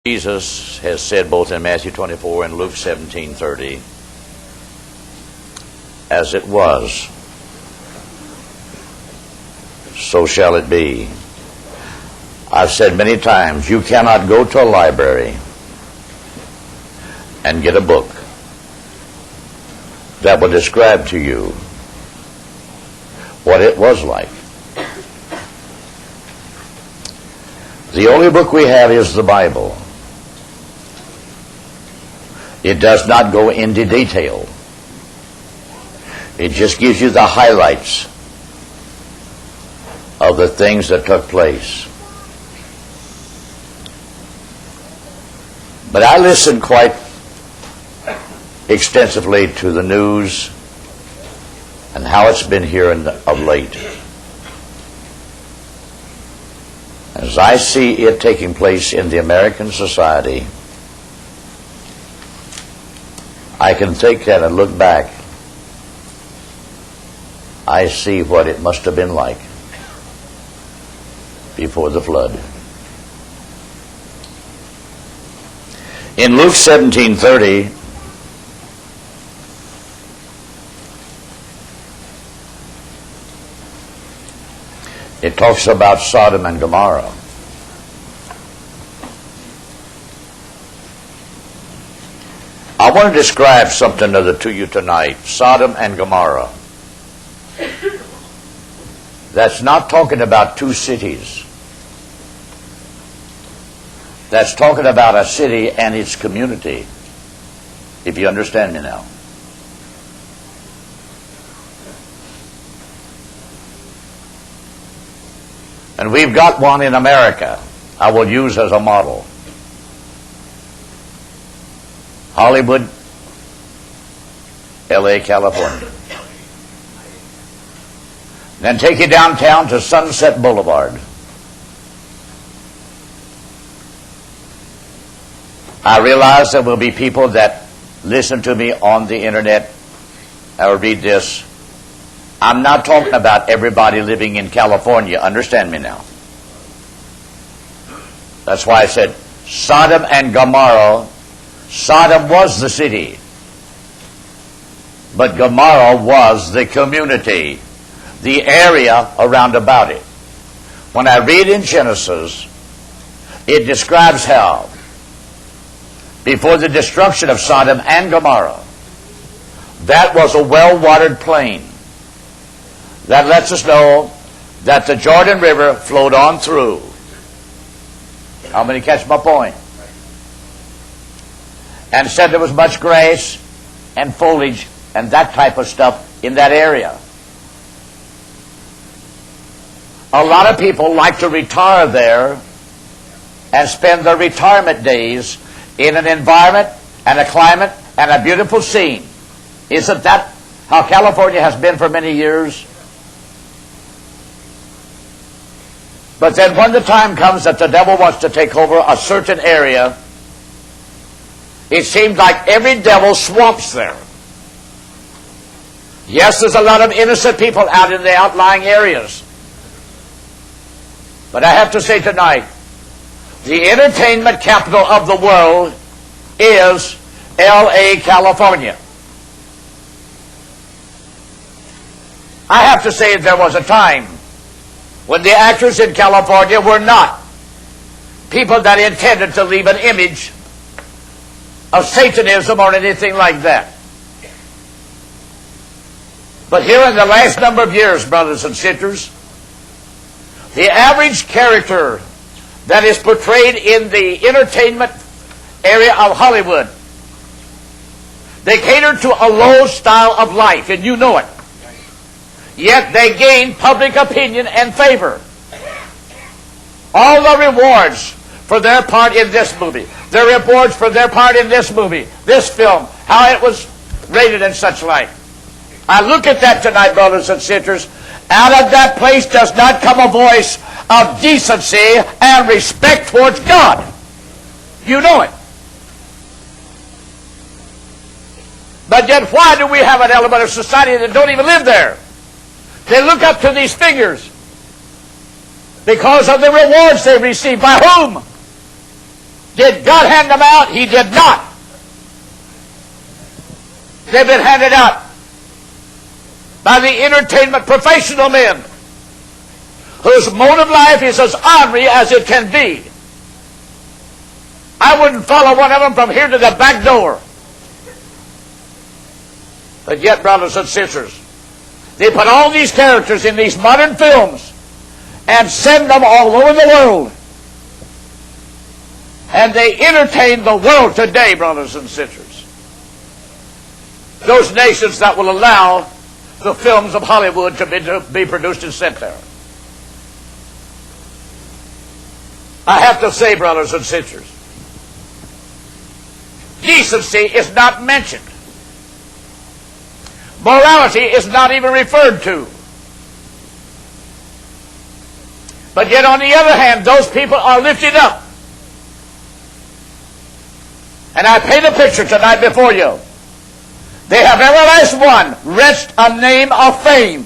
Jesus has said both in Matthew 24 and Luke 17:30, as it was, so shall it be. I've said many times, you cannot go to a library and get a book that will describe to you what it was like. The only book we have is the Bible. It does not go into detail. It just gives you the highlights of the things that took place. But I listen quite extensively to the news and how it's been here of late. As I see it taking place in the American society, I can take that and look back. I see what it must have been like before the flood. In Luke 17:30, it talks about Sodom and Gomorrah. I want to describe something to you tonight. Sodom and Gomorrah. That's not talking about two cities. That's talking about a city and its community, if you understand me now. And we've got one in America I will use as a model. Hollywood, L.A., California. Then take you downtown to Sunset Boulevard. I realize there will be people that listen to me on the internet or read this. I'm not talking about everybody living in California. Understand me now. That's why I said Sodom and Gomorrah. Sodom was the city, but Gomorrah was the community, the area around about it. When I read in Genesis, it describes how before the destruction of Sodom and Gomorrah, that was a well-watered plain. That lets us know that the Jordan River flowed on through. How many catch my point? And said there was much grass and foliage and that type of stuff in that area. A lot of people like to retire there and spend their retirement days in an environment and a climate and a beautiful scene. Isn't that how California has been for many years? But then when the time comes that the devil wants to take over a certain area, it seems like every devil swamps there. Yes, there's a lot of innocent people out in the outlying areas. But I have to say tonight, the entertainment capital of the world is L.A., California. I have to say there was a time when the actors in California were not people that intended to leave an image of Satanism or anything like that. But here in the last number of years, brothers and sisters, the average character that is portrayed in the entertainment area of Hollywood, they cater to a low style of life, and you know it. Yet they gain public opinion and favor. All the rewards for their part in this movie, their rewards for their part in this movie, this film, how it was rated and such like. I look at that tonight, brothers and sisters. Out of that place does not come a voice of decency and respect towards God. You know it. But yet why do we have an element of society that don't even live there? They look up to these figures. because of the rewards they receive. By whom? Did God hand them out? He did not. They've been handed out by the entertainment professional men whose mode of life is as ornery as it can be. I wouldn't follow one of them from here to the back door. But yet, brothers and sisters, they put all these characters in these modern films and send them all over the world. And they entertain the world today, brothers and sisters. Those nations that will allow the films of Hollywood to be produced and sent there. I have to say, brothers and sisters, decency is not mentioned. Morality is not even referred to. But yet, on the other hand, those people are lifted up. And I paint a picture tonight before you. They have every last one wrenched a name of fame.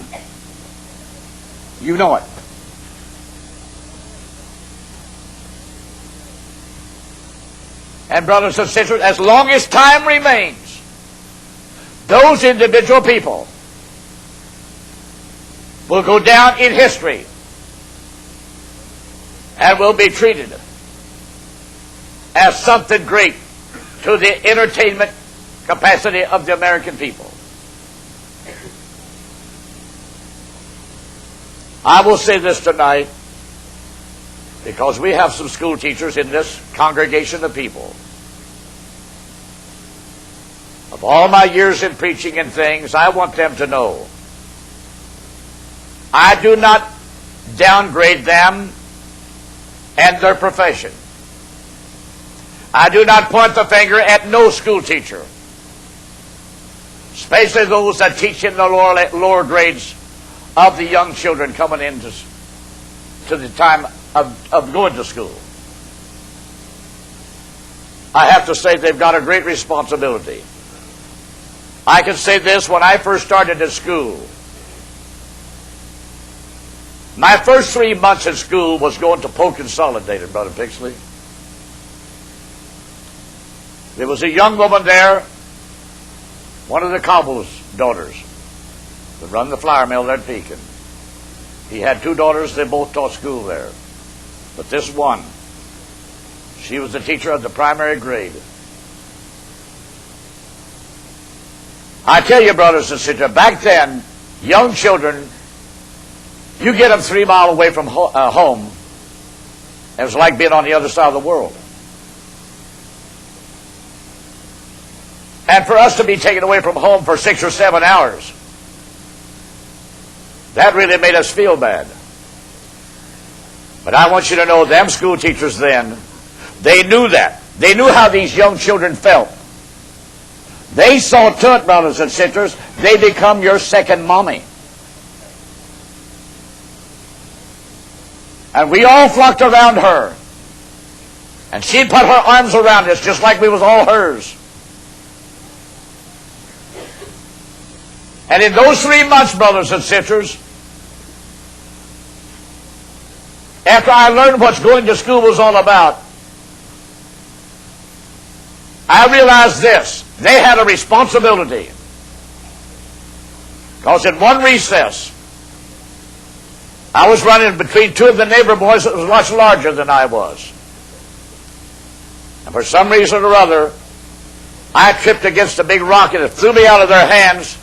You know it. And brothers and sisters, as long as time remains, those individual people will go down in history and will be treated as something great to the entertainment capacity of the American people. I will say this tonight, because we have some school teachers in this congregation of people. Of all my years in preaching and things, I want them to know I do not downgrade them and their profession. I do not point the finger at no school teacher, especially those that teach in the lower grades of the young children coming into to the time of going to school. I have to say they've got a great responsibility. I can say this, when I first started at school, my first 3 months at school was going to Polk Consolidated, Brother Pixley. There was a young woman there, one of the cobbler's daughters, that run the flour mill there at Pekin. He had 2 daughters, they both taught school there. But this one, she was the teacher of the primary grade. I tell you, brothers and sisters, back then, young children, you get them 3 miles away from home, it was like being on the other side of the world. And for us to be taken away from home for 6 or 7 hours, that really made us feel bad. But I want you to know, them school teachers then, they knew that. They knew how these young children felt. They saw to it, brothers and sisters, they become your second mommy. And we all flocked around her. And she put her arms around us just like we was all hers. And in those 3 months, brothers and sisters, after I learned what going to school was all about, I realized this. They had a responsibility. Because in one recess, I was running between 2 of the neighbor boys that was much larger than I was. And for some reason or other, I tripped against a big rock and it threw me out of their hands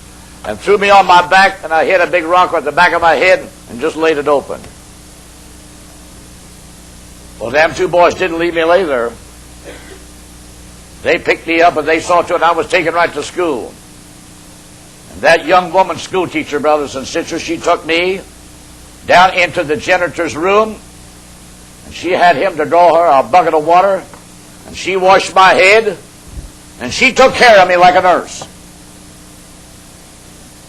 and threw me on my back, and I hit a big rock at the back of my head and just laid it open. Well, them 2 boys didn't leave me lay there. They picked me up and they saw to it I was taken right to school. And that young woman school teacher, brothers and sisters, she took me down into the janitor's room, and she had him to draw her a bucket of water, and she washed my head, and she took care of me like a nurse.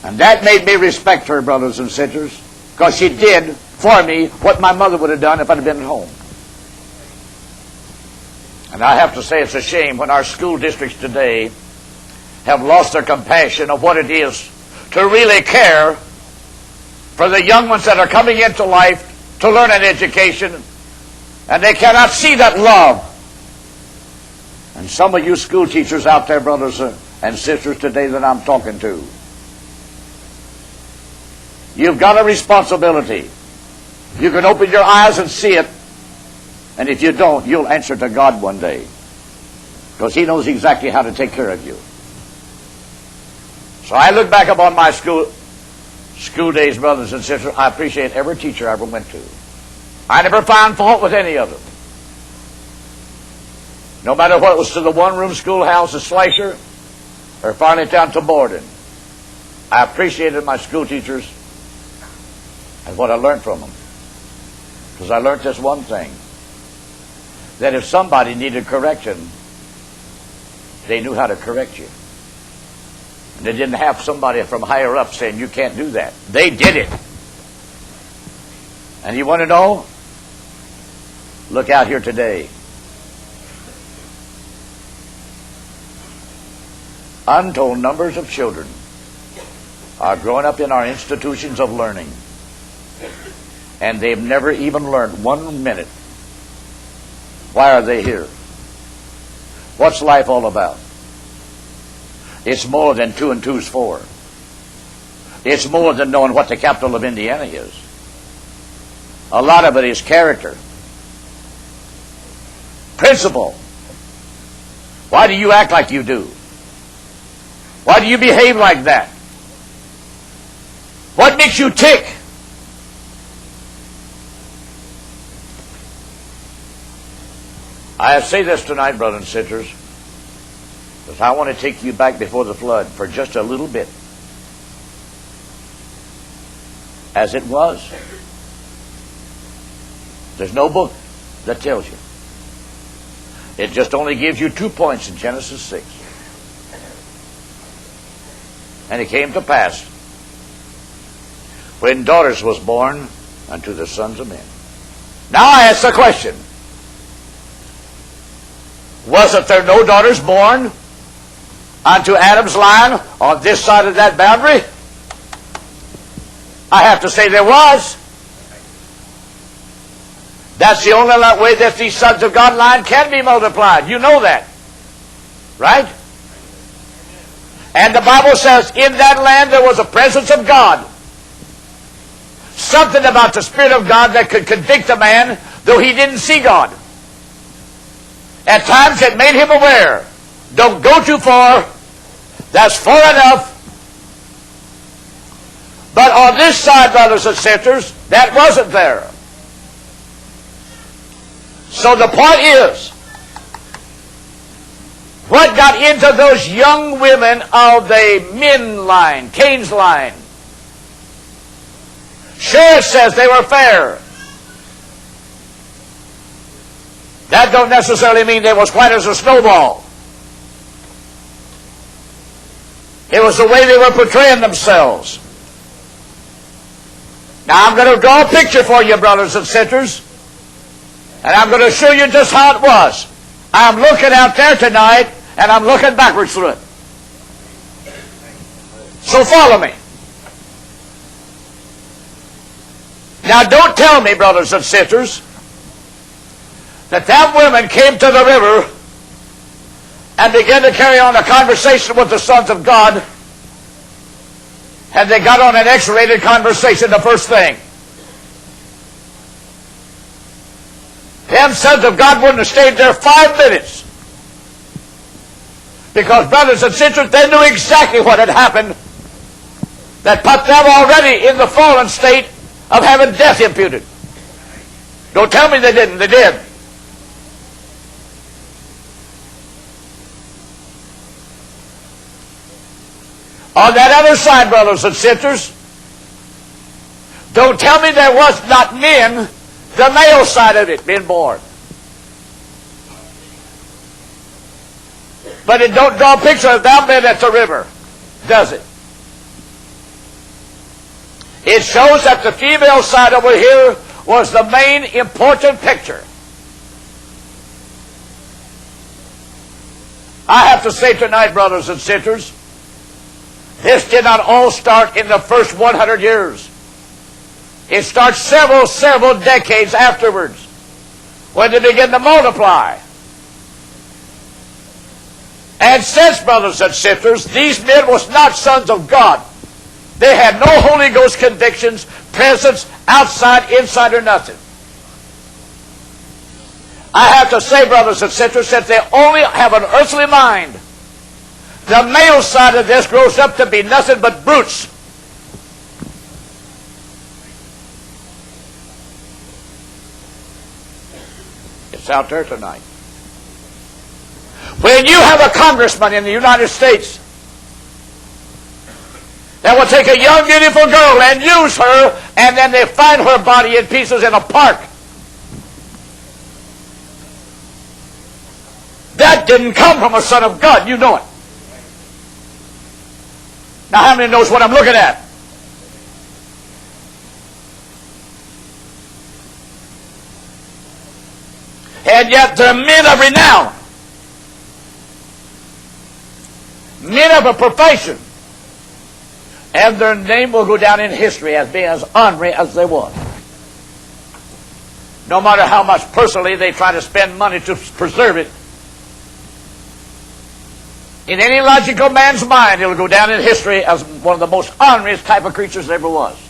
And that made me respect her, brothers and sisters, because she did for me what my mother would have done if I'd have been at home. And I have to say it's a shame when our school districts today have lost their compassion of what it is to really care for the young ones that are coming into life to learn an education, and they cannot see that love And some of you school teachers out there, brothers and sisters today that I'm talking to, you've got a responsibility. You can open your eyes and see it, and if you don't, you'll answer to God one day, because He knows exactly how to take care of you. So I look back upon my school days, brothers and sisters. I appreciate every teacher I ever went to. I never found fault with any of them. No matter what it was, to the one-room schoolhouse at Slasher, or finally down to Borden. I appreciated my school teachers and what I learned from them. Because I learned this one thing, that if somebody needed correction, they knew how to correct you. And they didn't have somebody from higher up saying, you can't do that. They did it. And you want to know? Look out here today. Untold numbers of children are growing up in our institutions of learning, and they've never even learned 1 minute. Why are they here? What's life all about? It's more than 2 and 2 is 4. It's more than knowing what the capital of Indiana is. A lot of it is character. Principle. Why do you act like you do? Why do you behave like that? What makes you tick? I say this tonight, brothers and sisters, because I want to take you back before the flood for just a little bit. As it was. There's no book that tells you. It just only gives you 2 points in Genesis 6. And it came to pass, when daughters was born unto the sons of men. Now I ask the question, wasn't there no daughters born unto Adam's line on this side of that boundary? I have to say there was. That's the only way that these sons of God line can be multiplied. You know that. Right? And the Bible says, in that land there was a presence of God. Something about the Spirit of God that could convict a man, though he didn't see God. At times it made him aware. Don't go too far. That's far enough. But on this side, brothers and sisters, that wasn't there. So the point is, what got into those young women of the men line, Cain's line? Sure, it says they were fair. That don't necessarily mean they was white as a snowball. It was the way they were portraying themselves. Now I'm going to draw a picture for you, brothers and sisters, and I'm going to show you just how it was. I'm looking out there tonight, and I'm looking backwards through it. So follow me. Now don't tell me, brothers and sisters, that women came to the river and began to carry on a conversation with the sons of God, and they got on an X-rated conversation the first thing. Them sons of God wouldn't have stayed there 5 minutes. Because, brothers and sisters, they knew exactly what had happened that put them already in the fallen state of having death imputed. Don't tell me they didn't. They did. On that other side, brothers and sisters, don't tell me there was not men, the male side of it, being born. But it don't draw a picture of that men at the river, does it? It shows that the female side over here was the main important picture. I have to say tonight, brothers and sisters, this did not all start in the first 100 years. It starts several decades afterwards, when they begin to multiply. And since, brothers and sisters, these men was not sons of God, they had no Holy Ghost convictions, presence, outside, inside, or nothing. I have to say, brothers and sisters, since they only have an earthly mind, the male side of this grows up to be nothing but brutes. It's out there tonight. When you have a congressman in the United States that will take a young, beautiful girl and use her, and then they find her body in pieces in a park, that didn't come from a son of God. You know it. Now, how many knows what I'm looking at? And yet they're men of renown, men of a profession, and their name will go down in history as being as ornery as they was. No matter how much personally they try to spend money to preserve it, in any logical man's mind, it will go down in history as one of the most ornery type of creatures there ever was.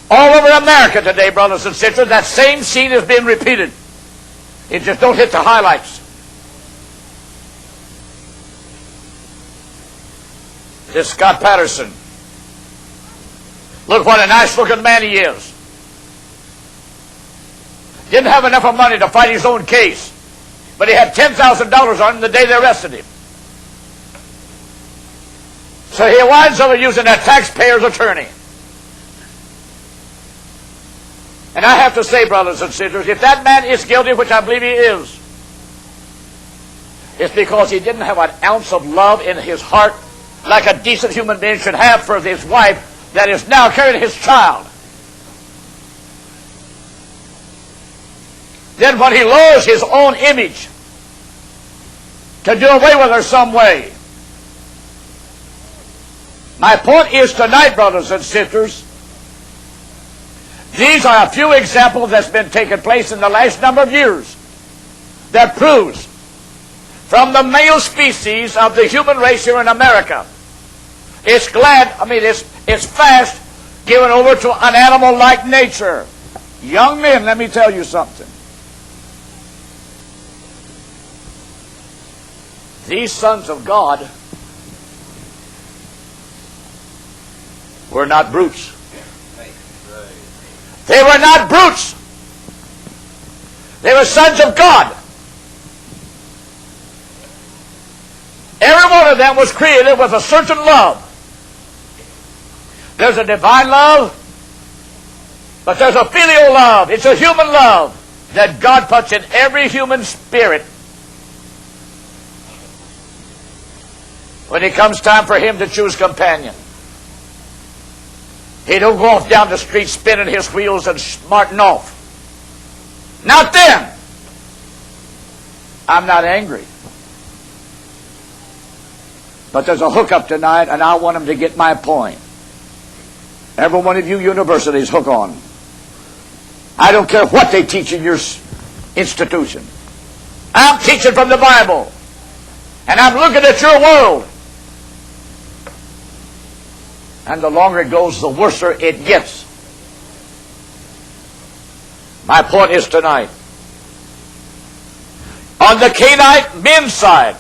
All over America today, brothers and sisters, that same scene is being repeated. It just don't hit the highlights. This Scott Patterson. Look what a nice looking man he is. Didn't have enough of money to fight his own case, but he had $10,000 on him the day they arrested him. So he winds up using a taxpayer's attorney. And I have to say, brothers and sisters, if that man is guilty, which I believe he is, it's because he didn't have an ounce of love in his heart like a decent human being should have for his wife that is now carrying his child. Then when he lowers his own image to do away with her some way. My point is tonight, brothers and sisters, these are a few examples that's been taking place in the last number of years that proves from the male species of the human race here in America, it's fast given over to an animal-like nature. Young men, let me tell you something. These sons of God were not brutes. They were not brutes. They were sons of God. Every one of them was created with a certain love. There's a divine love, but there's a filial love. It's a human love that God puts in every human spirit. When it comes time for him to choose companion, he don't go off down the street spinning his wheels and smarting off. Not then. I'm not angry. But there's a hookup tonight, and I want him to get my point. Every one of you universities, hook on. I don't care what they teach in your institution. I'm teaching from the Bible. And I'm looking at your world. And the longer it goes, the worse it gets. My point is tonight, on the Canaanite men's side,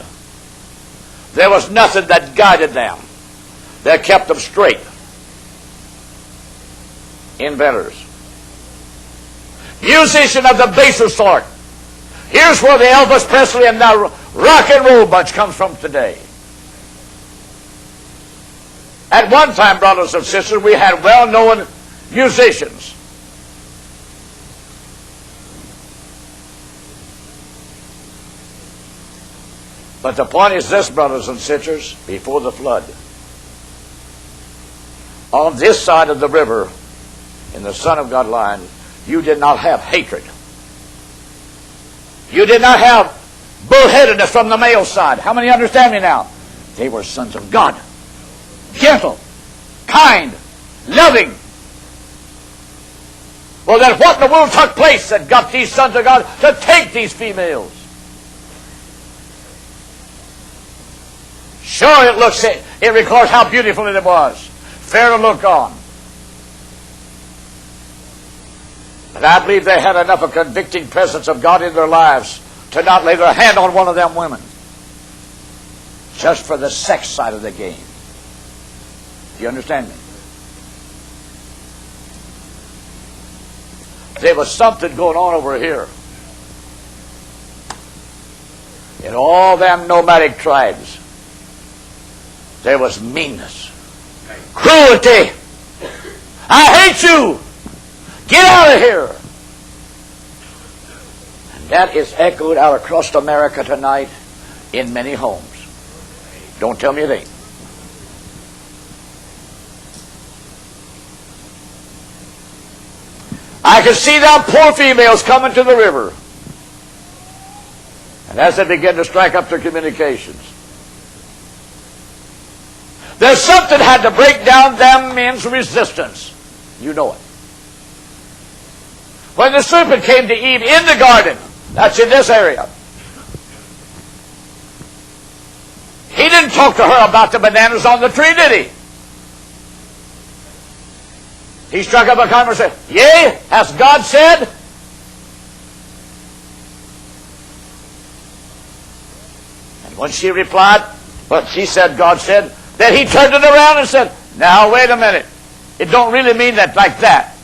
there was nothing that guided them, that kept them straight. Inventors. Musician of the baser sort. Here's where the Elvis Presley and the rock and roll bunch comes from today. At one time, brothers and sisters, we had well-known musicians. But the point is this, brothers and sisters, before the flood, on this side of the river, in the Son of God line, you did not have hatred. You did not have bullheadedness from the male side. How many understand me now? They were sons of God. Gentle, kind, loving. Well, then what in the world took place that got these sons of God to take these females? Sure, it records how beautiful it was. Fair to look on. But I believe they had enough of convicting presence of God in their lives to not lay their hand on one of them women. Just for the sex side of the game. Do you understand me? There was something going on over here. In all them nomadic tribes, there was meanness, cruelty. I hate you. Get out of here. And that is echoed out across America tonight in many homes. Don't tell me it ain't. I can see them poor females coming to the river. And as they begin to strike up their communications, there's something had to break down them men's resistance. You know it. When the serpent came to Eve in the garden, that's in this area, he didn't talk to her about the bananas on the tree, did he? He struck up a conversation. Yea, has God said? And when she replied, but she said, God said, then he turned it around and said, now wait a minute. It don't really mean that like that.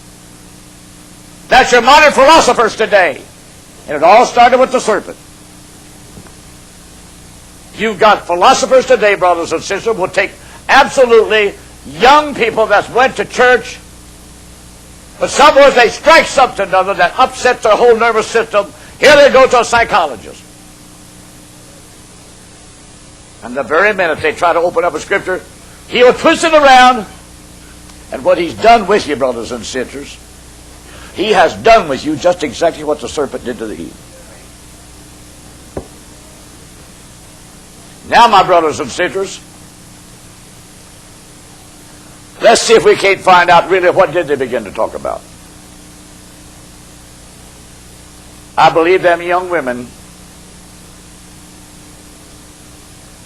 That's your modern philosophers today. And it all started with the serpent. You've got philosophers today, brothers and sisters, will take absolutely young people that went to church, but somewhere they strike something or other that upsets their whole nervous system. Here they go to a psychologist. And the very minute they try to open up a scripture, he'll twist it around. And what he's done with you, brothers and sisters, he has done with you just exactly what the serpent did to the Eve. Now, my brothers and sisters, let's see if we can't find out really what did they begin to talk about. I believe them young women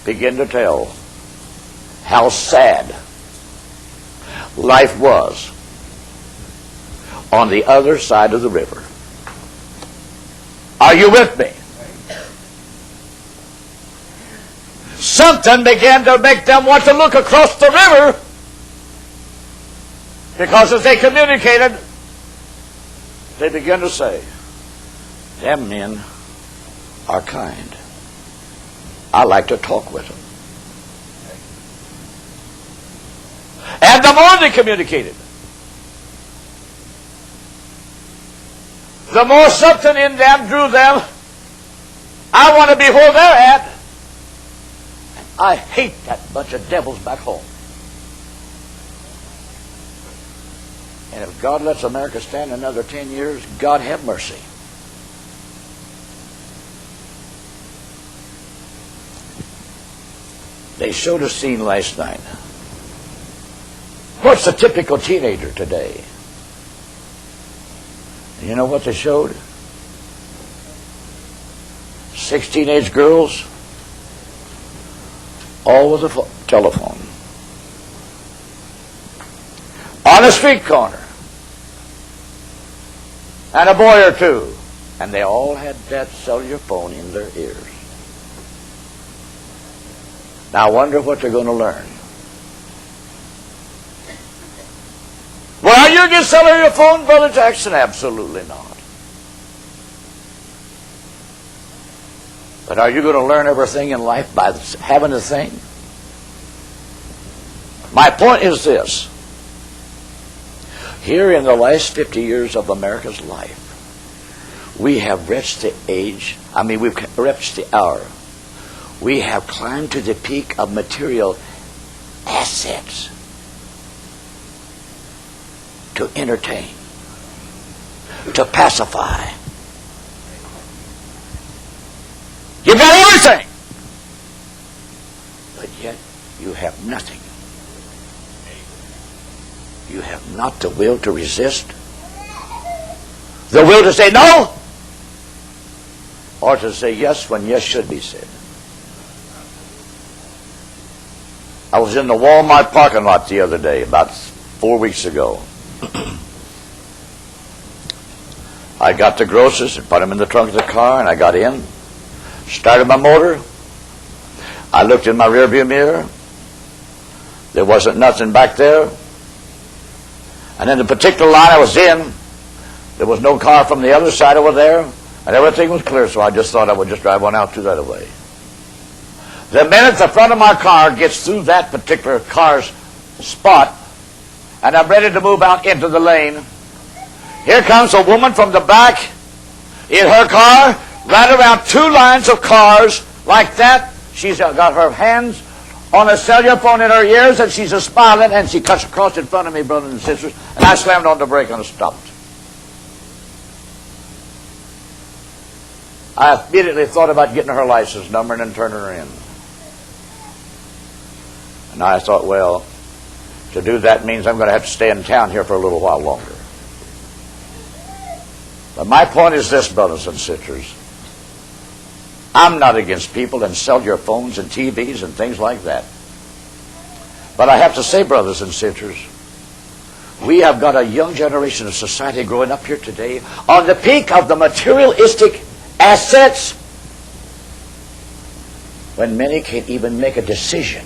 begin to tell how sad life was on the other side of the river. Are you with me? Something began to make them want to look across the river, because as they communicated, they began to say, them men are kind. I like to talk with them. And the more they communicated, the more something in them drew them. I want to be where they're at. And I hate that bunch of devils back home. And if God lets America stand another 10 years, God have mercy. They showed a scene last night. What's the typical teenager today? You know what they showed? 6 teenage girls, all with a telephone, on a street corner, and a boy or two, and they all had that cellular phone in their ears. Now I wonder what they're going to learn. Well, are you against cellular phone, Brother Jackson? Absolutely not. But are you going to learn everything in life by having the thing? My point is this. Here in the last 50 years of America's life, we have reached the age, we've reached the hour. We have climbed to the peak of material assets to entertain, to pacify. You've got everything, but yet you have nothing. You have not the will to resist, the will to say no, or to say yes when yes should be said. I was in the Walmart parking lot the other day, about 4 weeks ago. I got the groceries and put them in the trunk of the car, and I got in, started my motor. I looked in my rearview mirror. There wasn't nothing back there. And in the particular line I was in, there was no car from the other side over there, and everything was clear, so I just thought I would just drive on out through that way. The minute the front of my car gets through that particular car's spot, and I'm ready to move out into the lane, here comes a woman from the back in her car, right around two lines of cars like that. She's got her hands on a cellular phone in her ears, and she's smiling, and she cuts across in front of me, brothers and sisters, and I slammed on the brake and stopped. I immediately thought about getting her license number and then turning her in. And I thought, well, to do that means I'm going to have to stay in town here for a little while longer. But my point is this, brothers and sisters. I'm not against people and cellular phones and TVs and things like that. But I have to say, brothers and sisters, we have got a young generation of society growing up here today on the peak of the materialistic assets when many can't even make a decision.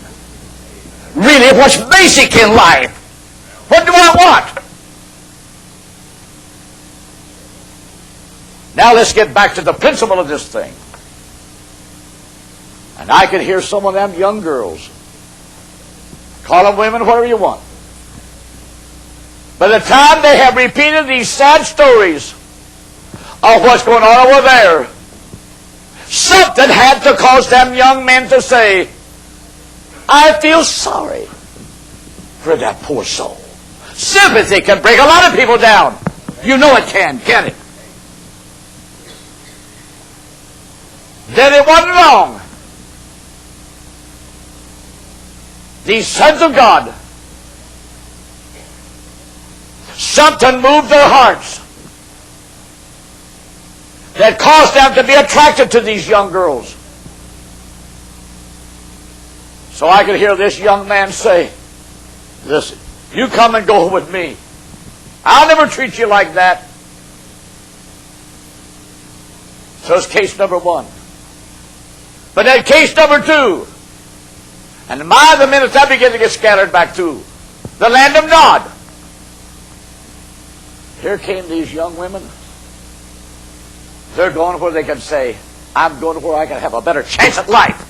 Really, what's basic in life? What do I want? Now let's get back to the principle of this thing. And I can hear some of them young girls, call them women, whatever you want. By the time they have repeated these sad stories of what's going on over there, something had to cause them young men to say, I feel sorry for that poor soul. Sympathy can break a lot of people down. You know it can't it? Then it wasn't long. These sons of God, something moved their hearts that caused them to be attracted to these young girls. So I could hear this young man say, listen, you come and go with me. I'll never treat you like that. So it's case number one. But then case number two. And the minutes I begin to get scattered back to the land of Nod. Here came these young women. They're going where they can say, I'm going to where I can have a better chance at life.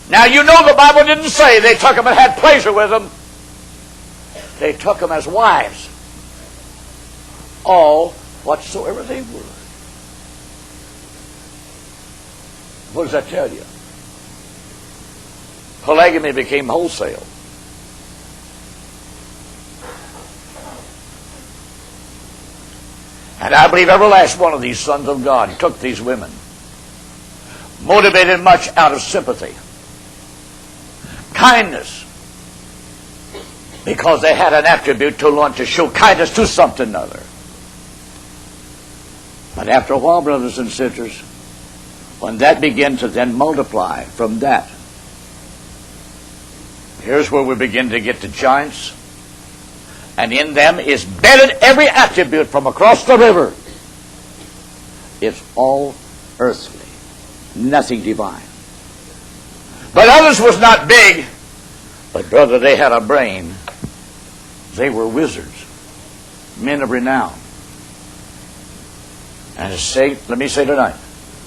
Now you know the Bible didn't say they took them and had pleasure with them. They took them as wives. All whatsoever they were. What does that tell you? Polygamy became wholesale. And I believe every last one of these sons of God took these women, motivated much out of sympathy, kindness, because they had an attribute to want to show kindness to something or other. But after a while, brothers and sisters, when that began to then multiply from that, here's where we begin to get the giants. And in them is bedded every attribute from across the river. It's all earthly, nothing divine. But others was not big, but brother, they had a brain. They were wizards, men of renown. And let me say tonight,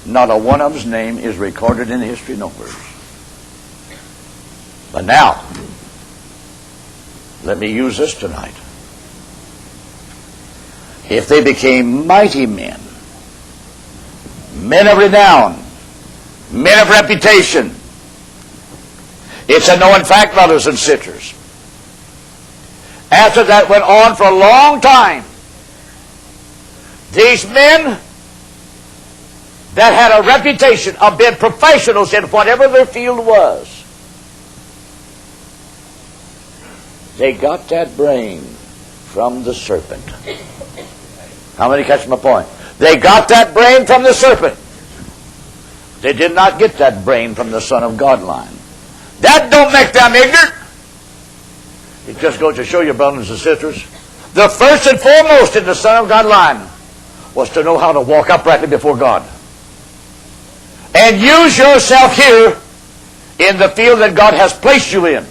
not a one of them's name is recorded in history nowhere. But now, let me use this tonight. If they became mighty men, men of renown, men of reputation, it's a known fact, brothers and sisters. After that went on for a long time, these men that had a reputation of being professionals in whatever their field was, they got that brain from the serpent. How many catch my point? They got that brain from the serpent. They did not get that brain from the Son of God line. That don't make them ignorant. It just goes to show you, brothers and sisters, the first and foremost in the Son of God line was to know how to walk uprightly before God. And use yourself here in the field that God has placed you in.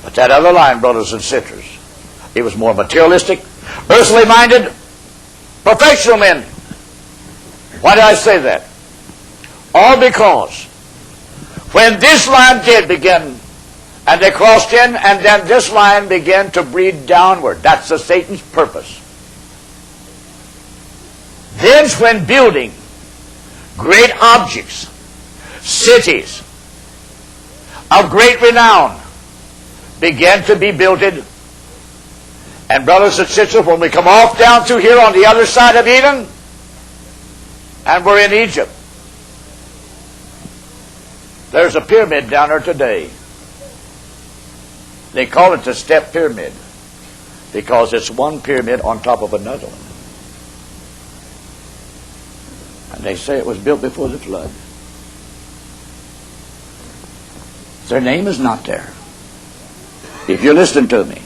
But that other line, brothers and sisters, it was more materialistic, earthly minded, professional men. Why did I say that? All because when this line did begin, and they crossed in, and then this line began to breed downward. That's the Satan's purpose. Thence when building great objects, cities of great renown began to be builded. And brothers and sisters, when we come off down through here on the other side of Eden, and we're in Egypt, there's a pyramid down there today. They call it the step pyramid because it's one pyramid on top of another one. And they say it was built before the flood. Their name is not there, if you listen to me.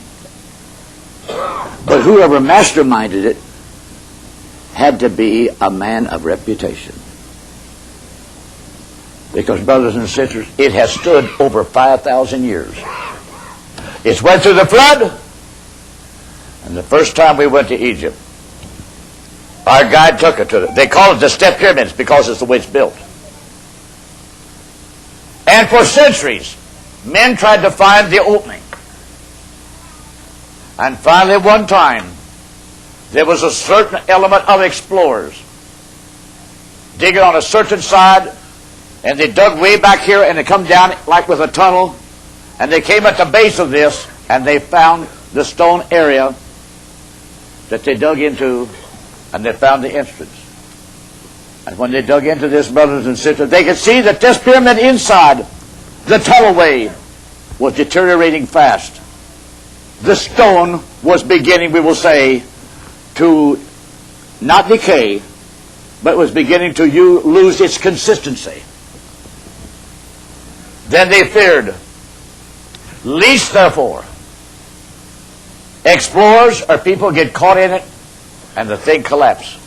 But whoever masterminded it had to be a man of reputation. Because, brothers and sisters, it has stood over 5,000 years. It's went through the flood, and the first time we went to Egypt, our guide took it to they call it the step pyramids because it's the way it's built. And for centuries, men tried to find the opening. And finally, one time, there was a certain element of explorers digging on a certain side, and they dug way back here, and they come down like with a tunnel, and they came at the base of this, and they found the stone area that they dug into, and they found the entrance. And when they dug into this, brothers and sisters, they could see that this pyramid inside, the tunnelway, was deteriorating fast. The stone was beginning, we will say, to not decay, but was beginning to lose its consistency. Then they feared, lest therefore explorers or people get caught in it and the thing collapse.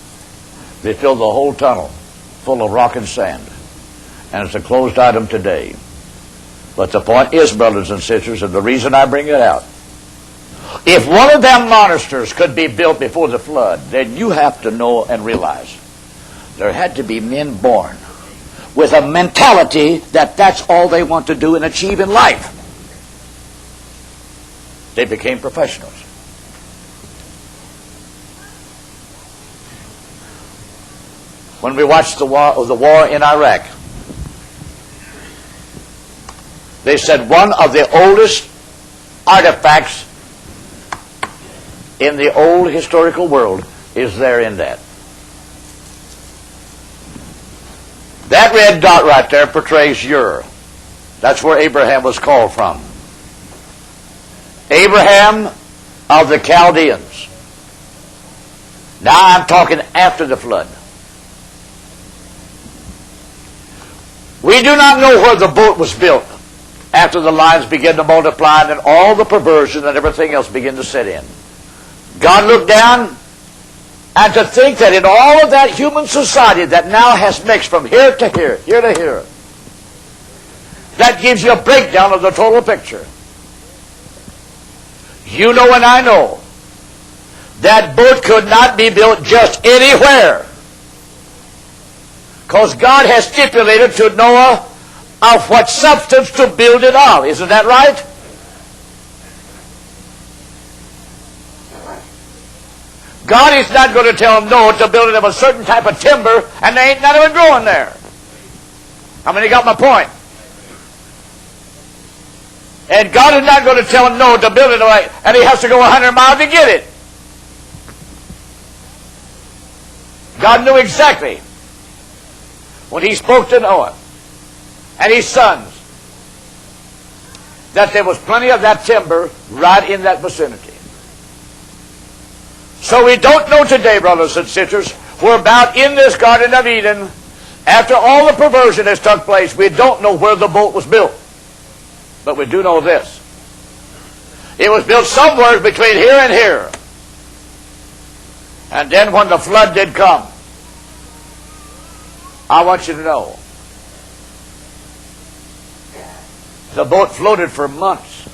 They filled the whole tunnel full of rock and sand. And it's a closed item today. But the point is, brothers and sisters, and the reason I bring it out, if one of them monsters could be built before the flood, then you have to know and realize there had to be men born with a mentality that that's all they want to do and achieve in life. They became professionals. When we watched the war in Iraq, they said one of the oldest artifacts in the old historical world is there in that. That red dot right there portrays Ur. That's where Abraham was called from. Abraham of the Chaldeans. Now I'm talking after the flood. We do not know where the boat was built after the lines began to multiply and all the perversion and everything else began to set in. God looked down, and to think that in all of that human society that now has mixed from here to here to here, that gives you a breakdown of the total picture. You know and I know that boat could not be built just anywhere, because God has stipulated to Noah of what substance to build it of. Isn't that right? God is not going to tell Noah to build it of a certain type of timber, and there ain't none of it growing there. How many got my point? And God is not going to tell Noah to build it away, and he has to go 100 miles to get it. God knew exactly when he spoke to Noah and his sons that there was plenty of that timber right in that vicinity. So we don't know today, brothers and sisters, we're about in this Garden of Eden, After all the perversion has took place, we don't know where the boat was built. But we do know this. It was built somewhere between here and here. And then when the flood did come, I want you to know, the boat floated for months,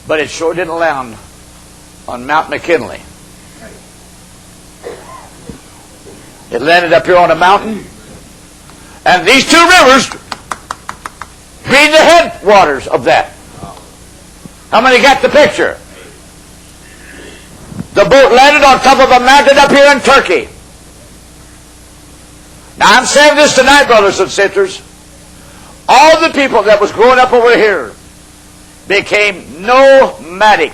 but it sure didn't land on Mount McKinley. It landed up here on a mountain, and these two rivers feed the headwaters of that. How many got the picture? The boat landed on top of a mountain up here in Turkey. Now I'm saying this tonight, brothers and sisters. All the people that was growing up over here became nomadic.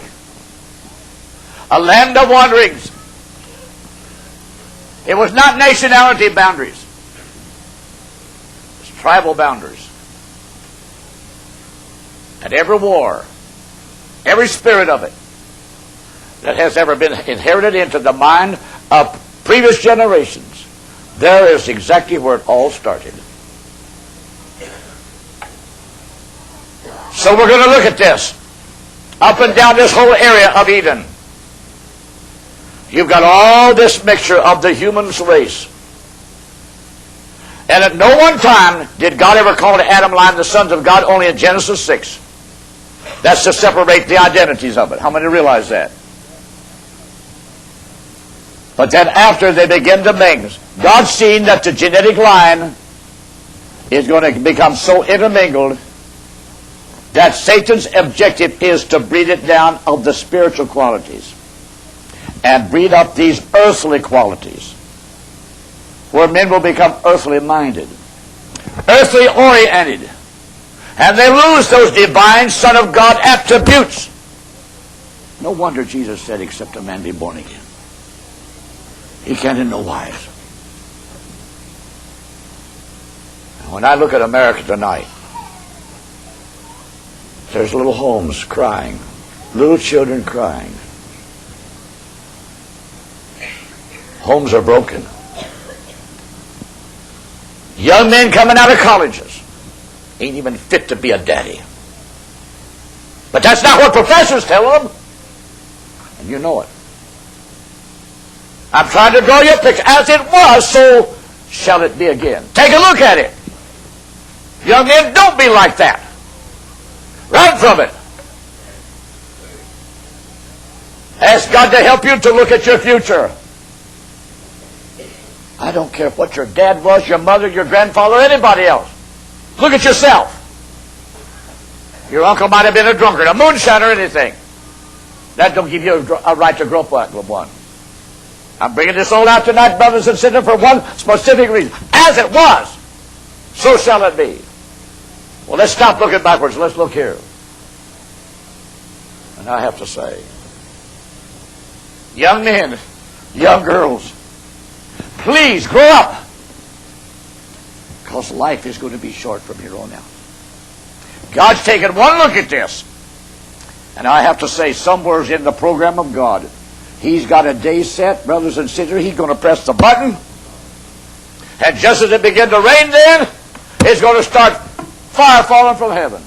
A land of wanderings. It was not nationality boundaries. It was tribal boundaries. And every war, every spirit of it that has ever been inherited into the mind of previous generations, there is exactly where it all started. So we're going to look at this. Up and down this whole area of Eden. You've got all this mixture of the human race. And at no one time did God ever call the Adam line the sons of God, only in Genesis 6. That's to separate the identities of it. How many realize that? But then after they begin to mix, God's seen that the genetic line is going to become so intermingled that Satan's objective is to breed it down of the spiritual qualities and breed up these earthly qualities, where men will become earthly minded, earthly oriented, and they lose those divine Son of God attributes. No wonder Jesus said, except a man be born again, he can in no wise. And when I look at America tonight, there's little homes crying, little children crying. Homes are broken. Young men coming out of colleges ain't even fit to be a daddy. But that's not what professors tell them. And you know it. I'm trying to draw you a picture. As it was, so shall it be again. Take a look at it. Young men, don't be like that. Run from it. Ask God to help you to look at your future. I don't care what your dad was, your mother, your grandfather, or anybody else. Look at yourself. Your uncle might have been a drunkard, a moonshiner, or anything. That don't give you a right to grope one. I'm bringing this all out tonight, brothers and sisters, for one specific reason. As it was, so shall it be. Well, let's stop looking backwards. Let's look here. And I have to say, young men, young girls, please grow up, because life is going to be short from here on out. God's taken one look at this, and I have to say, somewhere in the program of God, He's got a day set, brothers and sisters. He's going to press the button, and just as it begins to rain, then it's going to start fire falling from heaven.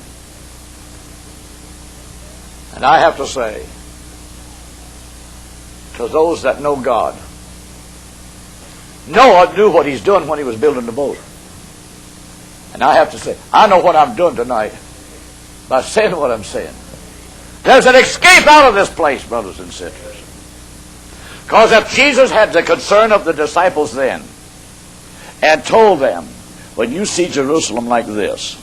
And I have to say, to those that know God, Noah knew what he's doing when he was building the boat. And I have to say, I know what I'm doing tonight by saying what I'm saying. There's an escape out of this place, brothers and sisters. Because if Jesus had the concern of the disciples then and told them, when you see Jerusalem like this,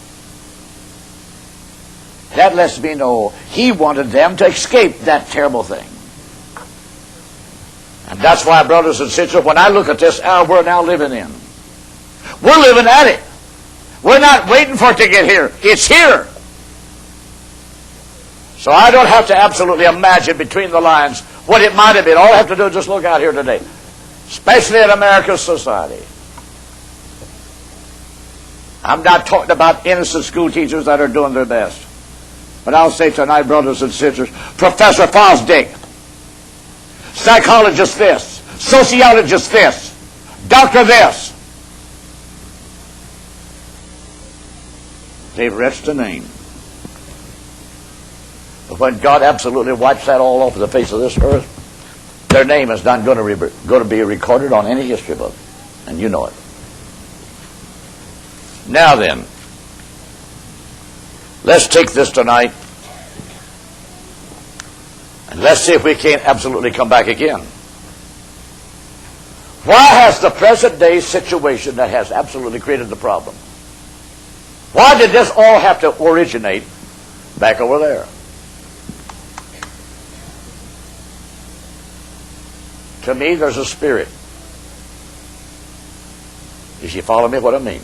that lets me know He wanted them to escape that terrible thing. And that's why, brothers and sisters, when I look at this hour we're now living in, we're living at it. We're not waiting for it to get here. It's here. So I don't have to absolutely imagine between the lines what it might have been. All I have to do is just look out here today, especially in America's society. I'm not talking about innocent school teachers that are doing their best. But I'll say tonight, brothers and sisters, Professor Fosdick, psychologist this, sociologist this, doctor this, They've wretched a name. But when God absolutely wipes that all off the face of this earth, their name is not going to be recorded on any history book. And you know it. Now then, let's take this tonight, and let's see if we can't absolutely come back again. Why has the present day situation that has absolutely created the problem? Why did this all have to originate back over there? To me, there's a spirit. If you follow me, what I mean.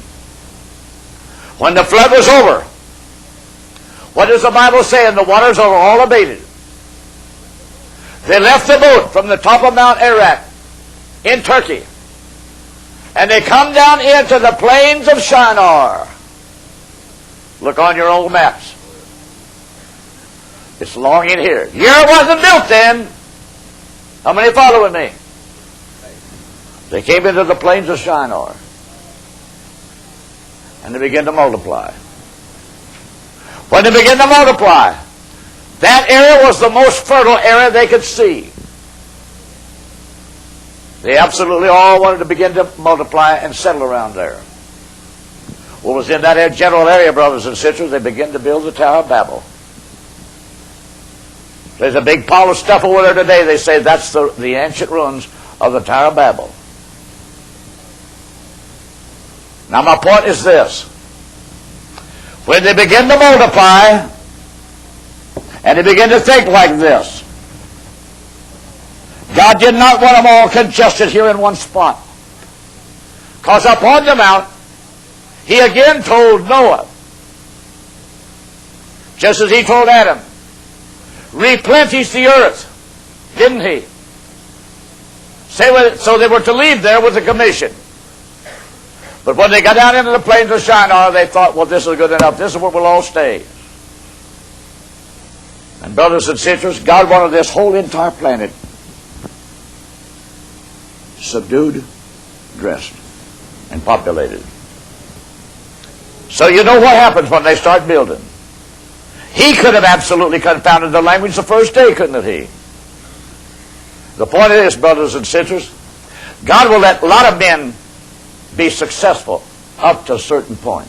When the flood was over, what does the Bible say? And the waters are all abated. They left the boat from the top of Mount Ararat in Turkey, and they come down into the plains of Shinar. Look on your old maps. It's along in here. Europe wasn't built then. How many following me? They came into the plains of Shinar, and they began to multiply. When they began to multiply, that area was the most fertile area they could see. They absolutely all wanted to begin to multiply and settle around there. What was in that general area, brothers and sisters, they began to build the Tower of Babel. There's a big pile of stuff over there today. They say that's the ancient ruins of the Tower of Babel. Now my point is this. When they begin to multiply, and they begin to think like this, God did not want them all congested here in one spot. Because upon the mount, He again told Noah, just as He told Adam, replenish the earth, didn't He? So they were to leave there with a commission. But when they got down into the plains of Shinar, they thought, well, this is good enough. This is where we'll all stay. And brothers and sisters, God wanted this whole entire planet subdued, dressed, and populated. So you know what happens when they start building. He could have absolutely confounded the language the first day, couldn't he? The point is, brothers and sisters, God will let a lot of men be successful up to a certain point.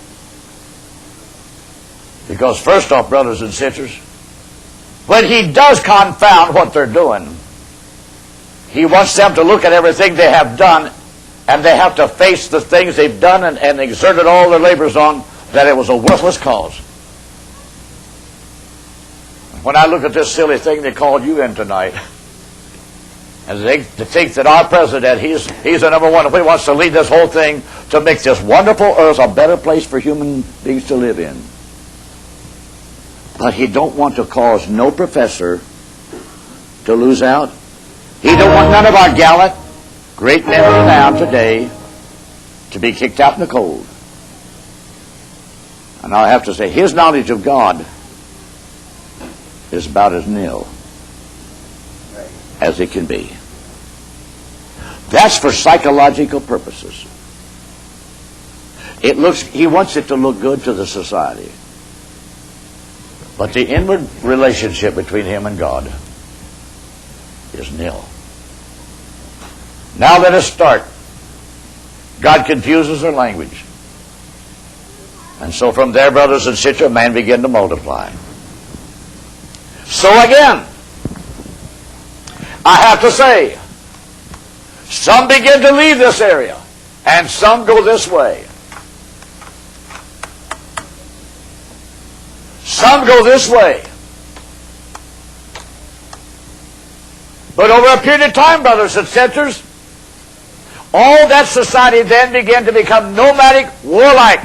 Because first off, brothers and sisters, when He does confound what they're doing, He wants them to look at everything they have done, and they have to face the things they've done and exerted all their labors on, that it was a worthless cause. When I look at this silly thing they called you in tonight, and they think that our president, he's the number one, if he wants to lead this whole thing to make this wonderful earth a better place for human beings to live in. But he don't want to cause no professor to lose out. He don't want none of our gallant, great men renowned today to be kicked out in the cold. And I have to say, his knowledge of God is about as nil as it can be. That's for psychological purposes. He wants it to look good to the society. But the inward relationship between him and God is nil. Now let us start. God confuses their language. And so from there, brothers and sisters, man began to multiply. So again, I have to say, some begin to leave this area, and some go this way. Some go this way. But over a period of time, brothers and sisters, all that society then began to become nomadic, warlike.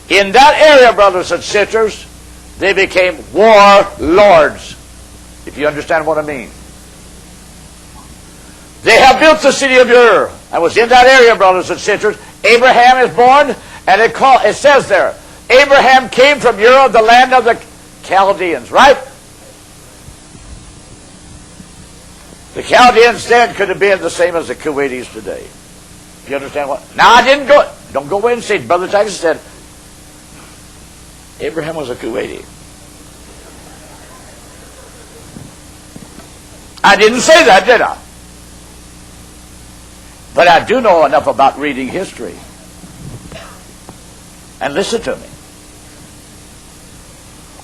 In that area, brothers and sisters, they became warlords, if you understand what I mean. They have built the city of Ur. I was in that area, brothers and sisters. Abraham is born, and it says there, Abraham came from Ur, the land of the Chaldeans, right? The Chaldeans then could have been the same as the Kuwaitis today. You understand what? Now I didn't go. Don't go away and say, Brother Texas said, Abraham was a Kuwaiti. I didn't say that, did I? But I do know enough about reading history. And listen to me.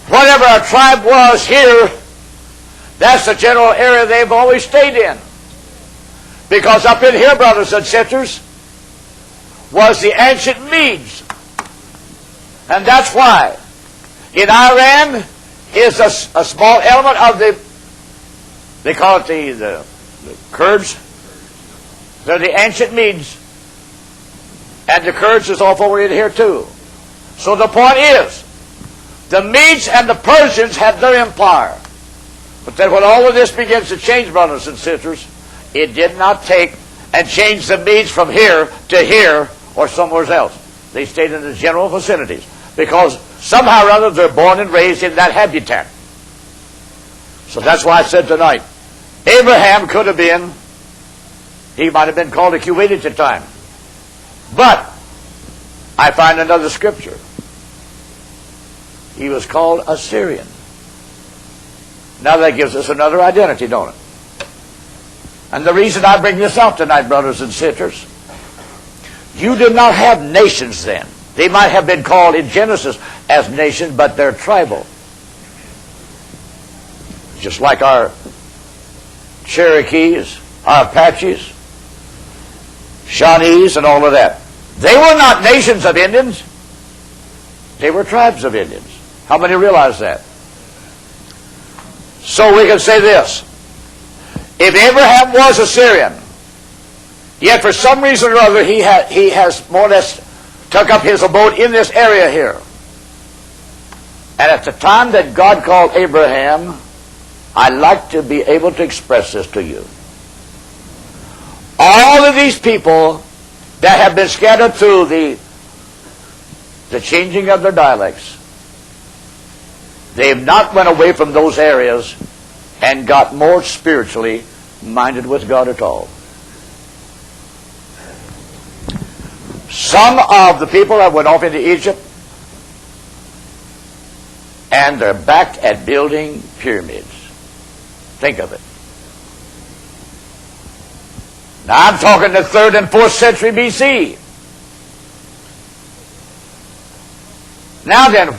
Whatever a tribe was here, that's the general area they've always stayed in. Because up in here, brothers and sisters, was the ancient Medes. And that's why in Iran is a small element of they call it the Kurds. They're the ancient Medes. And the Kurds is off over in here too. So the point is, the Medes and the Persians had their empire. But then when all of this begins to change, brothers and sisters, it did not take and change the Medes from here to here or somewhere else. They stayed in the general vicinities because somehow or other they're born and raised in that habitat. So that's why I said tonight, Abraham could have been, he might have been called a Kuwaiti at the time. But I find another scripture. He was called a Syrian. Now that gives us another identity, don't it? And the reason I bring this out tonight, brothers and sisters, you did not have nations then. They might have been called in Genesis as nations, but they're tribal. Just like our Cherokees, our Apaches, Shawnees, and all of that. They were not nations of Indians. They were tribes of Indians. How many realize that? So we can say this. If Abraham was a Syrian, yet for some reason or other he has more or less took up his abode in this area here. And at the time that God called Abraham, I'd like to be able to express this to you. All of these people that have been scattered through the changing of their dialects, they've not went away from those areas and got more spiritually minded with God at all. Some of the people that went off into Egypt, and they're back at building pyramids. Think of it. Now I'm talking the 3rd and 4th century BC. Now then,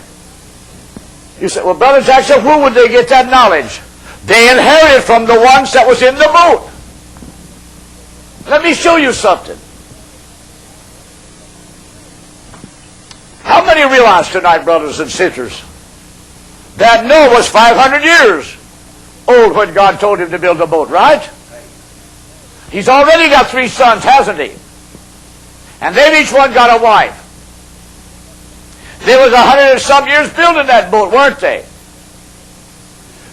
you say, well, Brother Jackson, where would they get that knowledge? They inherited from the ones that was in the boat. Let me show you something. How many realize tonight, brothers and sisters, that Noah was 500 years old when God told him to build a boat, right? He's already got 3 sons, hasn't he? And they've each one got a wife. They was 100 and some years building that boat, weren't they?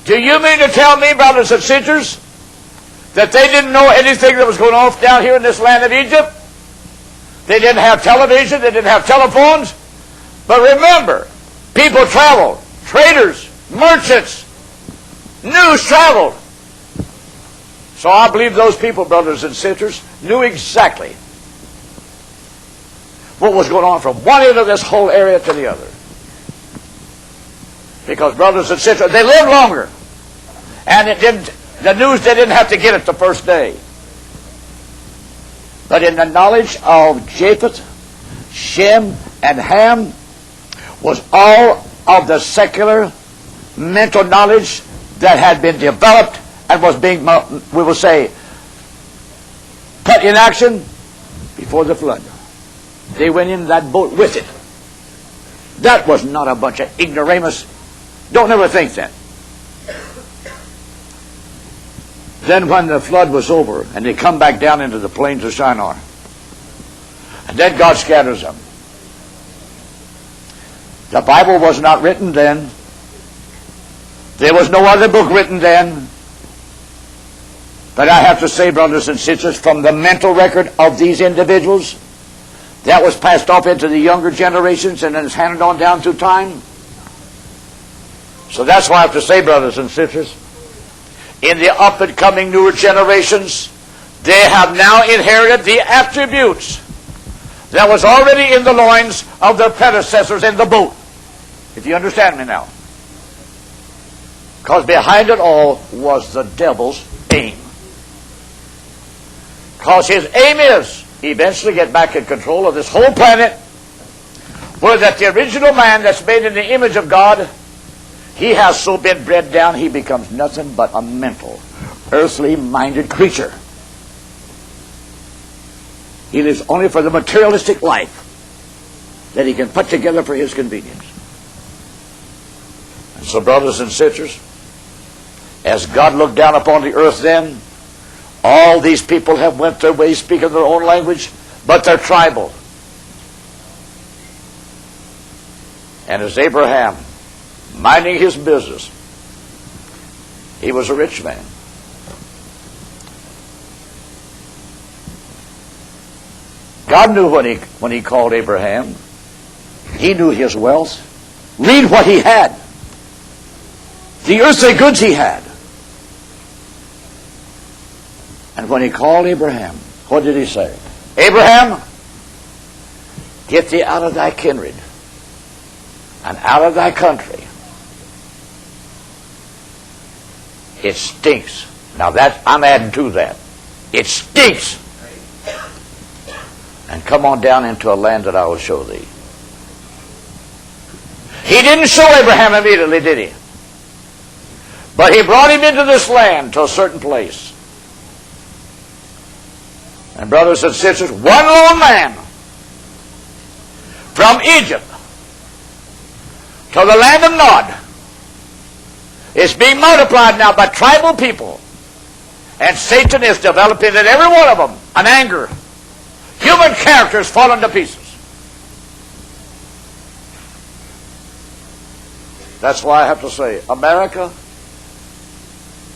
Do you mean to tell me, brothers and sisters, that they didn't know anything that was going on down here in this land of Egypt? They didn't have television, they didn't have telephones. But remember, people traveled, traders, merchants, news traveled. So I believe those people, brothers and sisters, knew exactly what was going on from one end of this whole area to the other. Because, brothers and sisters, they lived longer. And the news, they didn't have to get it the first day. But in the knowledge of Japheth, Shem, and Ham was all of the secular mental knowledge that had been developed and was being, we will say, put in action before the flood. They went in that boat with it. That was not a bunch of ignoramus. Don't ever think that. Then when the flood was over and they come back down into the plains of Shinar, and then God scatters them. The Bible was not written then. There was no other book written then. But I have to say, brothers and sisters, from the mental record of these individuals, that was passed off into the younger generations and then is handed on down through time. So that's why I have to say, brothers and sisters, in the up and coming newer generations, they have now inherited the attributes that was already in the loins of their predecessors in the boat. If you understand me now. Because behind it all was the devil's aim. Because his aim is eventually get back in control of this whole planet, where that the original man that's made in the image of God, he has so been bred down he becomes nothing but a mental, earthly minded creature. He lives only for the materialistic life that he can put together for his convenience. And so, brothers and sisters, as God looked down upon the earth then, all these people have went their way speaking their own language, but they're tribal. And as Abraham, minding his business, he was a rich man. God knew when he called Abraham. He knew his wealth. Read what he had. The earthly goods he had. And when he called Abraham, what did he say? Abraham, get thee out of thy kindred and out of thy country. It stinks. Now I'm adding to that. It stinks. And come on down into a land that I will show thee. He didn't show Abraham immediately, did he? But he brought him into this land, to a certain place. And brothers and sisters, one lone man from Egypt to the land of Nod is being multiplied now by tribal people. And Satan is developing in every one of them an anger. Human character is falling to pieces. That's why I have to say, America,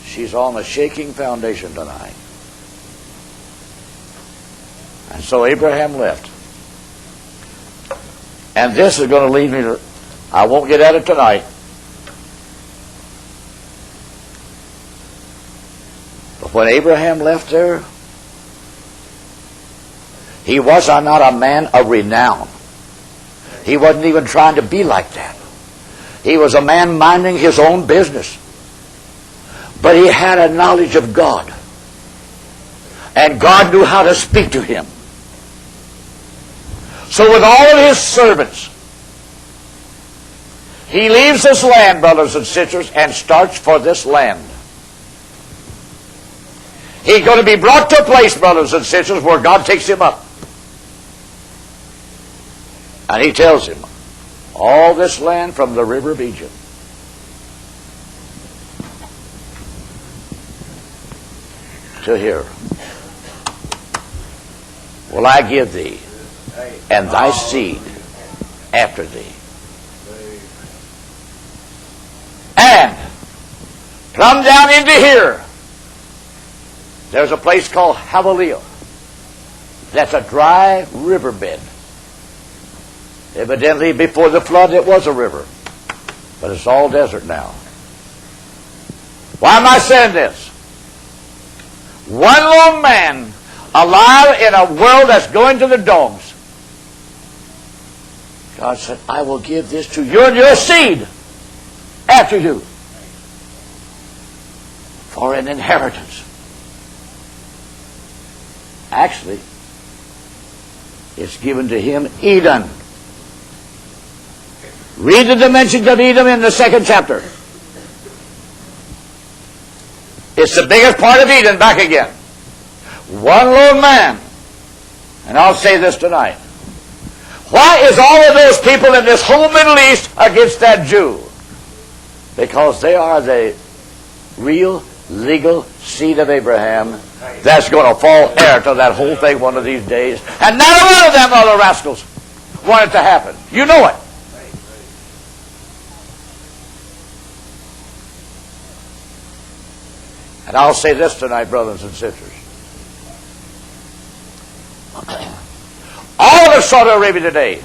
she's on a shaking foundation tonight. And so Abraham left. And this is going to lead me to, I won't get at it tonight. But when Abraham left there, he was not a man of renown. He wasn't even trying to be like that. He was a man minding his own business. But he had a knowledge of God. And God knew how to speak to him. So with all of his servants, he leaves this land, brothers and sisters, and starts for this land. He's going to be brought to a place, brothers and sisters, where God takes him up. And he tells him, all this land from the river of Egypt to here will I give thee, and thy seed after thee. And come down into here. There's a place called Havilah. That's a dry riverbed. Evidently, before the flood, it was a river. But it's all desert now. Why am I saying this? One lone man alive in a world that's going to the dogs. God said, I will give this to you and your seed after you for an inheritance. Actually, it's given to him Eden. Read the dimensions of Edom in the 2nd chapter. It's the biggest part of Eden back again. One lone man. And I'll say this tonight. Why is all of those people in this whole Middle East against that Jew? Because they are the real, legal seed of Abraham that's going to fall heir to that whole thing one of these days. And not one of them other rascals want it to happen. You know it. And I'll say this tonight, brothers and sisters. All of Saudi Arabia today,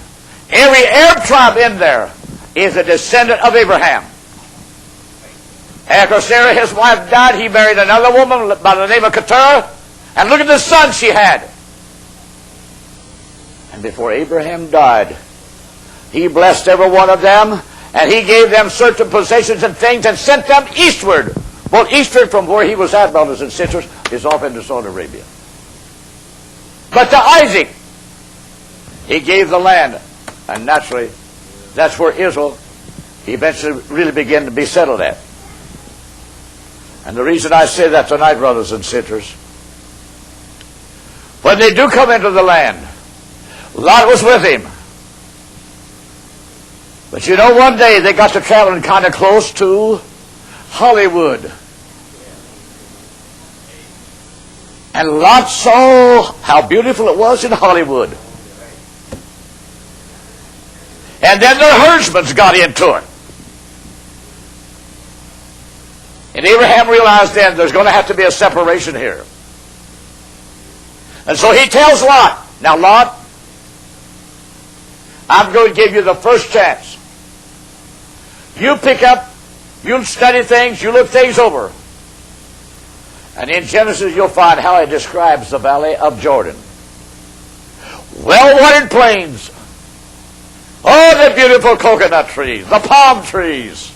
every Arab tribe in there is a descendant of Abraham. After Sarah, his wife, died, he married another woman by the name of Keturah. And look at the son she had. And before Abraham died, he blessed every one of them. And he gave them certain possessions and things and sent them eastward. Well, eastward from where he was at, brothers and sisters, is off into Saudi Arabia. But to Isaac, he gave the land. And naturally, that's where Israel eventually really began to be settled at. And the reason I say that tonight, brothers and sisters, when they do come into the land, Lot was with him. But you know, one day they got to traveling kind of close to Hollywood. And Lot saw how beautiful it was in Hollywood. And then their herdsmen got into it. And Abraham realized then there's going to have to be a separation here. And so he tells Lot, now Lot, I'm going to give you the first chance. You pick up, you study things, you look things over. And in Genesis you'll find how it describes the valley of Jordan. Well-watered plains. Oh, the beautiful coconut trees, the palm trees,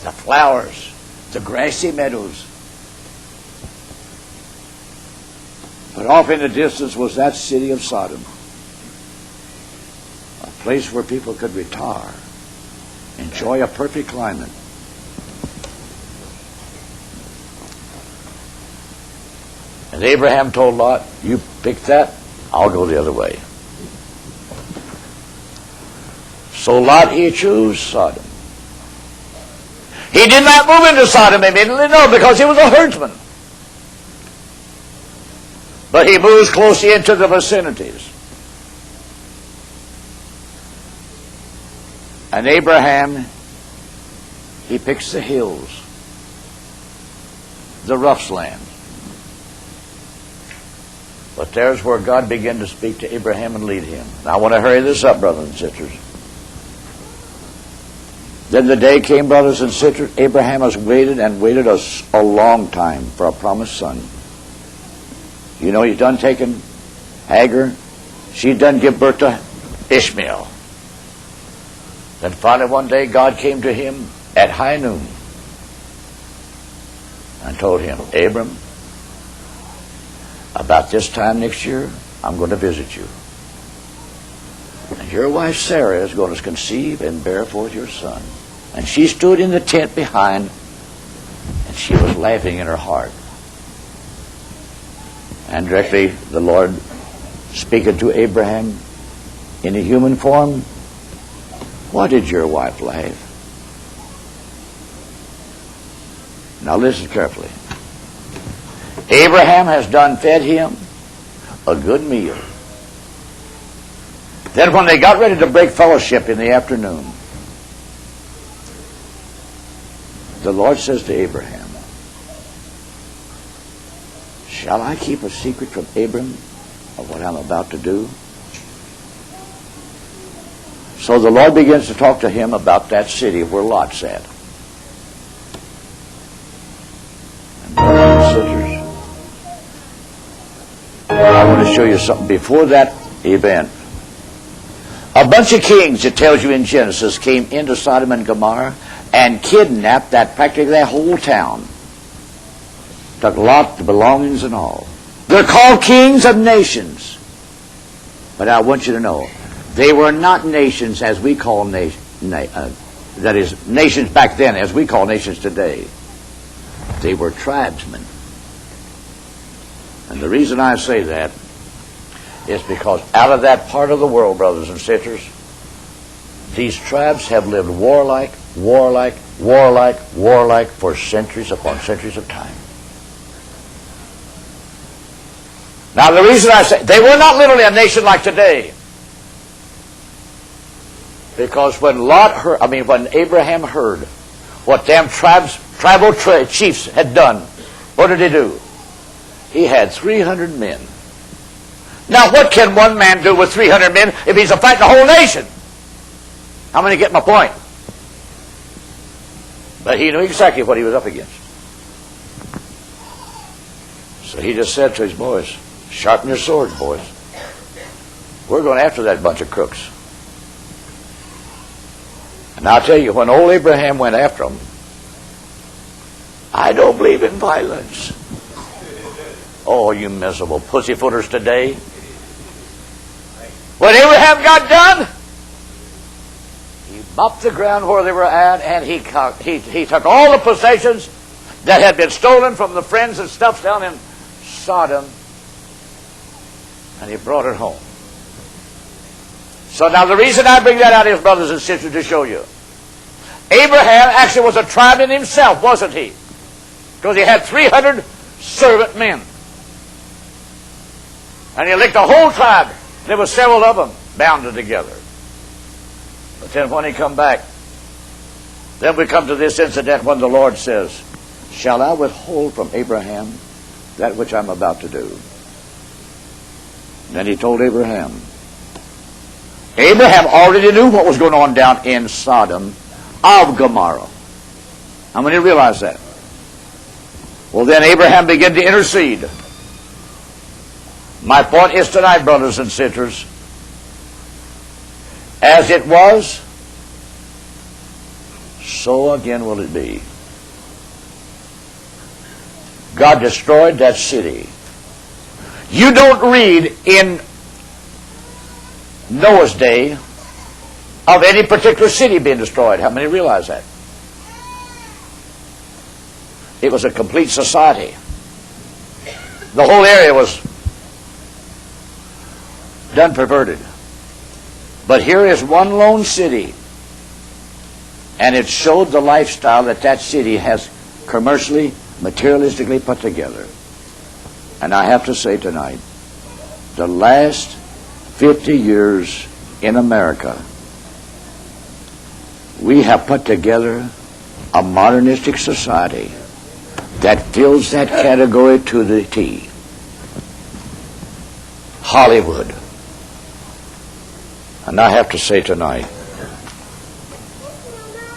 the flowers, the grassy meadows. But off in the distance was that city of Sodom, a place where people could retire, enjoy a perfect climate. And Abraham told Lot, you pick that, I'll go the other way. So Lot, he chose Sodom. He did not move into Sodom immediately, no, because he was a herdsman. But he moves closely into the vicinities. And Abraham, he picks the hills, the rough land. But there's where God began to speak to Abraham and lead him. Now I want to hurry this up, brothers and sisters. Then the day came, brothers and sisters, Abraham has waited and waited a long time for a promised son. You know, he's done taken Hagar. She done give birth to Ishmael. Then finally one day God came to him at high noon and told him, Abram, about this time next year, I'm going to visit you. And your wife Sarah is going to conceive and bear forth your son. And she stood in the tent behind, and she was laughing in her heart. And directly the Lord, speaking to Abraham in a human form, why did your wife laugh? Now listen carefully. Abraham has done fed him a good meal. Then when they got ready to break fellowship in the afternoon, the Lord says to Abraham, shall I keep a secret from Abram of what I'm about to do? So the Lord begins to talk to him about that city where Lot's at. And brothers and sisters, I want to show you something before that event. A bunch of kings, it tells you in Genesis, came into Sodom and Gomorrah and kidnapped practically that whole town. Took Lot, the belongings and all. They're called kings of nations. But I want you to know, they were not nations as we call that is, nations back then as we call nations today. They were tribesmen. And the reason I say that is because out of that part of the world, brothers and sisters, these tribes have lived warlike for centuries upon centuries of time. Now the reason I say, they were not literally a nation like today. Because when when Abraham heard what them tribal chiefs had done, what did he do? He had 300 men. Now what can one man do with 300 men if he's fighting the whole nation? How many get my point? But he knew exactly what he was up against. So he just said to his boys, sharpen your swords, boys. We're going after that bunch of crooks. And I'll tell you, when old Abraham went after them, I don't believe in violence. Oh, you miserable pussyfooters today. When Abraham got done, he mopped the ground where they were at, and he took all the possessions that had been stolen from the friends and stuff down in Sodom, and he brought it home. So now the reason I bring that out is, brothers and sisters, to show you. Abraham actually was a tribesman himself, wasn't he? Because he had 300 servant men. And he licked the whole tribe. There were several of them bounded together. But then when he come back, then we come to this incident when the Lord says, shall I withhold from Abraham that which I'm about to do? And then he told Abraham. Abraham already knew what was going on down in Sodom of Gomorrah. How many realize that? Well, then Abraham began to intercede. My point is tonight, brothers and sisters, as it was, so again will it be. God destroyed that city. You don't read in Noah's day of any particular city being destroyed. How many realize that? It was a complete society. The whole area was done perverted. But here is one lone city, and it showed the lifestyle that that city has commercially, materialistically put together. And I have to say tonight, the last 50 years in America, we have put together a modernistic society that fills that category to the T. Hollywood. And I have to say tonight,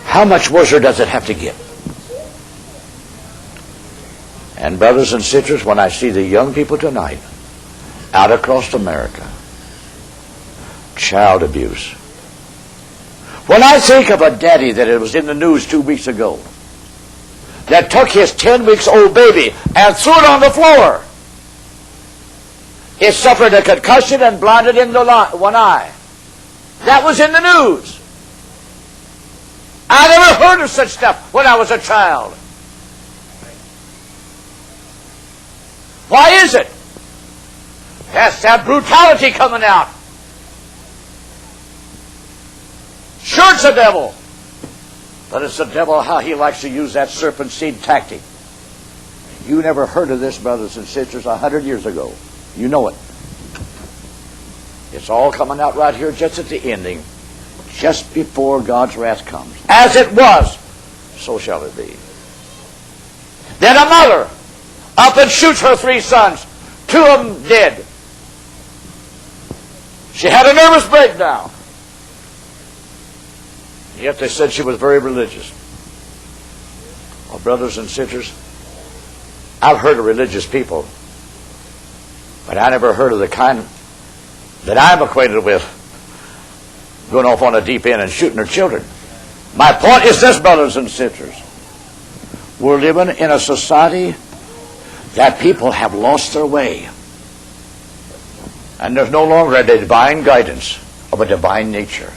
how much worse does it have to get? And brothers and sisters, when I see the young people tonight out across America, child abuse. When I think of a daddy that it was in the news 2 weeks ago that took his 10-week-old baby and threw it on the floor. It suffered a concussion and blinded in the one eye. That was in the news. I never heard of such stuff when I was a child. Why is it? That's that brutality coming out. Sure, it's the devil. But it's the devil how he likes to use that serpent seed tactic. You never heard of this, brothers and sisters, 100 years ago. You know it. It's all coming out right here just at the ending, just before God's wrath comes. As it was, so shall it be. Then a mother up and shoots her 3 sons, 2 of them dead. She had a nervous breakdown. Yet they said she was very religious. Well, brothers and sisters, I've heard of religious people, but I never heard of the kind that I'm acquainted with going off on a deep end and shooting their children. My point is this, brothers and sisters. We're living in a society that people have lost their way. And there's no longer a divine guidance of a divine nature.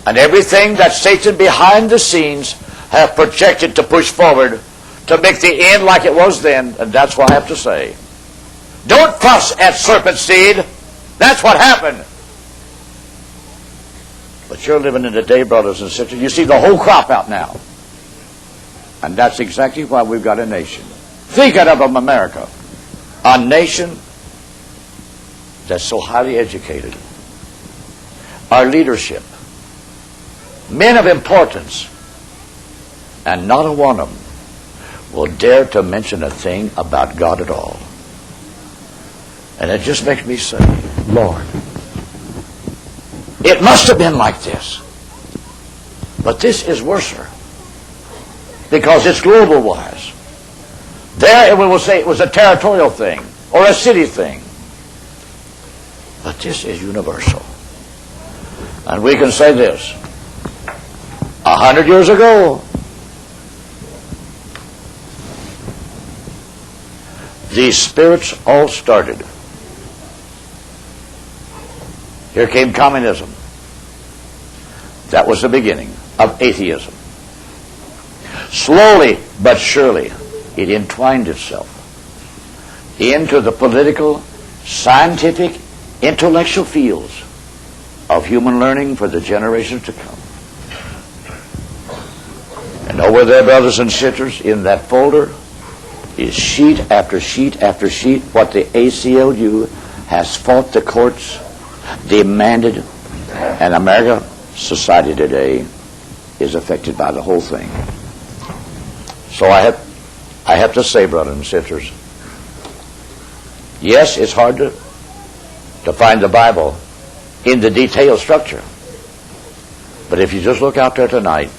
And everything that Satan behind the scenes have projected to push forward to make the end like it was then, and that's what I have to say. Don't fuss at serpent seed. That's what happened. But you're living in the day, brothers and sisters. You see the whole crop out now. And that's exactly why we've got a nation. Think of America. A nation that's so highly educated. Our leadership. Men of importance. And not a one of them will dare to mention a thing about God at all. And it just makes me say, Lord, it must have been like this. But this is worser. Because it's global-wise. There we will say it was a territorial thing or a city thing. But this is universal. And we can say this. 100 years ago. These spirits all started. Here came communism. That was the beginning of atheism. Slowly but surely, it entwined itself into the political, scientific, intellectual fields of human learning for the generations to come. And over there, brothers and sisters, in that folder is sheet after sheet after sheet what the ACLU has fought the courts, demanded, and American society today is affected by the whole thing. So I have to say, brothers and sisters, yes, it's hard to find the Bible in the detailed structure. But if you just look out there tonight,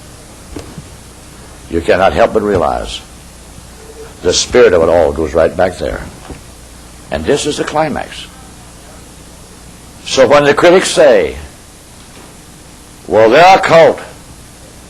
you cannot help but realize the spirit of it all goes right back there. And this is the climax. So when the critics say, well, they're a cult,